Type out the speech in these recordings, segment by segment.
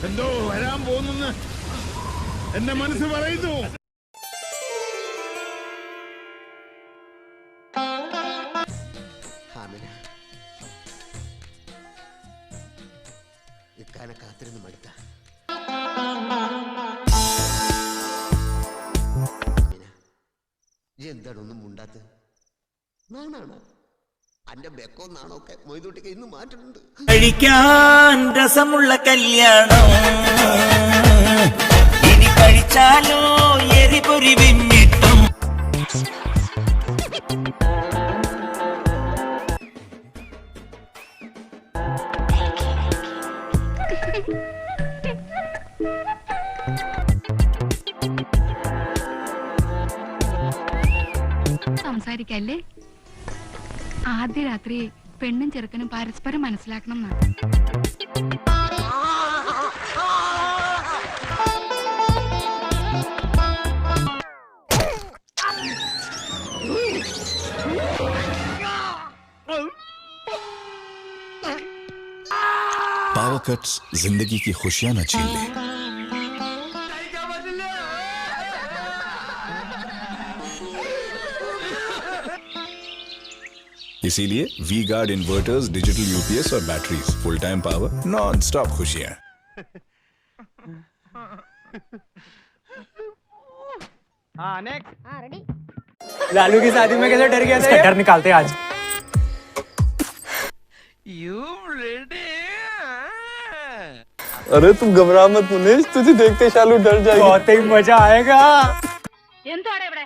എന്തോ വരാൻ പോകുന്നെന്ന് എന്റെ മനസ്സ് പറയുന്നു. ഇക്കാനെ കാത്തിരുന്ന് മടുത്ത എന്താണൊന്നും മുണ്ടാത്ത നാണാണോ? അന്റെ ബെക്കോ നാണൊക്കെ മൊയ്തൂട്ടിക്ക് ഇന്ന് മാറ്റുന്നുണ്ട്. കഴിക്കാൻ രസമുള്ള കല്യാണം ഇനി കഴിച്ചാലോ എരിപൊരി പിന്നിട്ടും. സംസാരിക്കല്ലേ? ആദ്യ രാത്രി പെണ്ണും ചെറുക്കനും പരസ്പരം മനസ്സിലാക്കണം എന്നാണ്. पावर कट्स जिंदगी की खुशियां न छीन ले। इसीलिए V guard inverters, digital UPS और batteries, full time power, non stop खुशियां। हाँ नेक्स्ट। हाँ रेडी। लालू की शादी में कैसे डर गया था? डर निकालते आज। You ready? अरे तुम घबरा मत मुनीश, तुझे देखते शालू डर जाएगी। बहुत ही मजा आएगा। എന്താണ് ഇവിടെ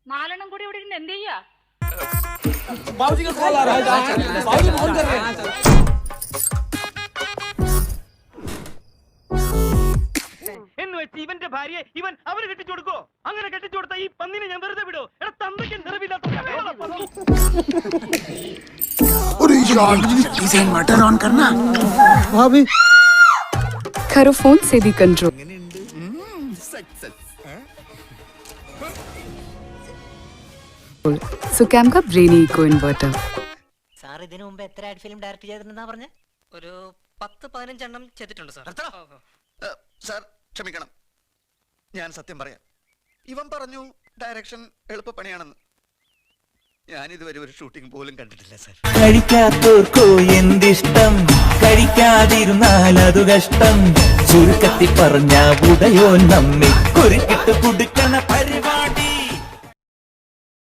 നാലെണ്ണം കൂടി ഇവിടെ ഇരുന്ന് എന്ത് ചെയ്യാ? बाबूजी का कॉल आ रहा है। बाबूजी फोन कर रहे हैं। ഇവന്റെ ഭാര്യയെ ഇവൻ അവന് കെട്ടിച്ചു കൊടുക്കോ? അങ്ങനെ കെട്ടിച്ചു കൊടുത്ത ഈ പന്നിനെ ഞാൻ വെറുതെ വിടോ? എടാ തന്തയ്ക്ക് നിറവില്ലാത്ത डिजाइन मटर ऑन करना। भाभी करो फोन से भी कंट्रोल। സുകാം का ब्रेनी इको इन्वर्टर। സാർ ഇതിനു മുമ്പ് എത്ര ആഡ് ഫിലിം ഡയറക്ട് ചെയ്തിട്ടുണ്ടെന്നാ പറഞ്ഞ? ഒരു 10-15 എണ്ണം ചെയ്തിട്ടുണ്ട് സാർ. സാർ ക്ഷമിക്കണം, ഞാൻ സത്യം പറയാം. ഇവൻ പറഞ്ഞു ഡയറക്ഷൻ എളുപ്പപ്പണിയാണെന്ന്. ഞാൻ ഇതുവരെ ഒരു ഷൂട്ടിംഗ് പോലും കണ്ടിട്ടില്ല സാർ. കഴിക്കാത്തോർക്കോ എന്തിഷ്ടം, കഴിക്കാതിരുന്നാൽ അതു കഷ്ടം. ചുരുക്കത്തി പറഞ്ഞ ഉടയോ നമ്മെ കുരുക്കിട്ട് കുടുക്കണ പരിവാ.